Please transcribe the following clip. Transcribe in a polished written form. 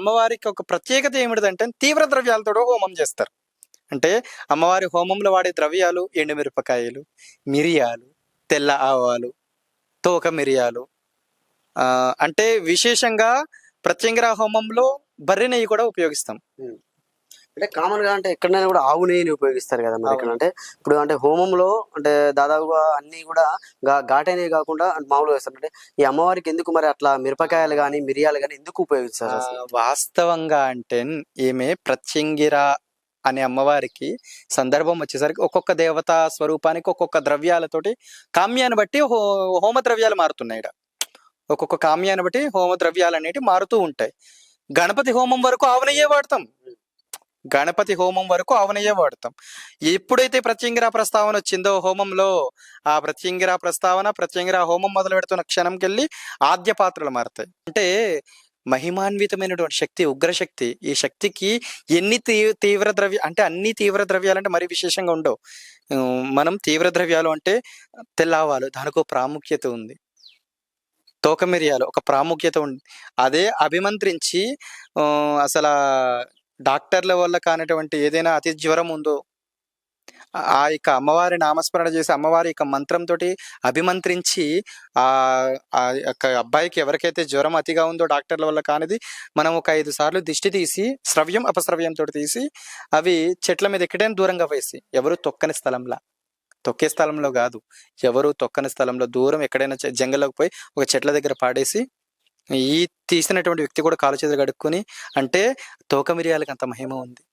అమ్మవారికి ఒక ప్రత్యేకత ఏమిటిదంటే తీవ్ర ద్రవ్యాలతో హోమం చేస్తారు. అంటే అమ్మవారి హోమంలో వాడే ద్రవ్యాలు ఎండుమిరపకాయలు, మిరియాలు, తెల్ల ఆవాలు, తోక మిరియాలు. అంటే విశేషంగా ప్రత్యంగిర హోమంలో బర్రె నెయ్యి కూడా ఉపయోగిస్తాం. అంటే కామన్ గా అంటే ఎక్కడైనా కూడా ఆవు నెయ్యిని ఉపయోగిస్తారు కదా మరి ఇక్కడ. అంటే ఇప్పుడు అంటే హోమంలో అంటే దాదాపుగా అన్ని కూడా ఘాటైనవి కాకుండా మామూలుగా వేస్తారు. అంటే ఈ అమ్మవారికి ఎందుకు మరి అట్లా మిరపకాయలు కానీ మిరియాలు కానీ ఎందుకు ఉపయోగిస్తారు? వాస్తవంగా అంటే ఈమె ప్రత్యంగిర అనే అమ్మవారికి సందర్భం వచ్చేసరికి ఒక్కొక్క దేవతా స్వరూపానికి ఒక్కొక్క ద్రవ్యాలతోటి కామ్యాన్ని బట్టి హోమ ద్రవ్యాలు మారుతున్నాయి. ఒక్కొక్క కామ్యాన్ని బట్టి హోమ ద్రవ్యాలు అనేవి మారుతూ ఉంటాయి. గణపతి హోమం వరకు ఆవునయ్యే వాడతాం. గణపతి హోమం వరకు ఆవునయ్యే వాడతాం. ఎప్పుడైతే ప్రత్యంగిర ప్రస్తావన వచ్చిందో హోమంలో, ఆ ప్రత్యంగిర హోమం మొదలు పెడుతున్న క్షణంకెళ్ళి ఆద్య పాత్రలు మారుతాయి. అంటే మహిమాన్వితమైనటువంటి శక్తి, ఉగ్రశక్తి. ఈ శక్తికి ఎన్ని తీవ్ర ద్రవ్య అంటే అన్ని తీవ్ర ద్రవ్యాలు అంటే మరీ విశేషంగా ఉండవు. మనం తీవ్ర ద్రవ్యాలు అంటే తెల్లవాలు, దానికి ప్రాముఖ్యత ఉంది. తోక మిరియాలు ఒక ప్రాముఖ్యత ఉంది. అదే అభిమంత్రించి అసలు డాక్టర్ల వల్ల కానటువంటి ఏదైనా అతి జ్వరం ఉందో ఆ యొక్క అమ్మవారి నామస్మరణ చేసి అమ్మవారి యొక్క మంత్రంతో అభిమంత్రించి ఆ యొక్క అబ్బాయికి ఎవరికైతే జ్వరం అతిగా ఉందో డాక్టర్ల వల్ల కానిది మనం ఒక 5 సార్లు దిష్టి తీసి శ్రవ్యం అపశ్రవ్యంతో తీసి అవి చెట్ల మీద ఎక్కడైనా దూరంగా వేసి, ఎవరు తొక్కే స్థలంలో కాదు, ఎవరు తొక్కని స్థలంలో దూరం ఎక్కడైనా జంగల్లోకి పోయి ఒక చెట్ల దగ్గర పాడేసి ఈ తీసినటువంటి వ్యక్తి కూడా కాలు చేతులు కడుక్కొని, అంటే తోక మిరియాలకు అంత మహిమ ఉంది.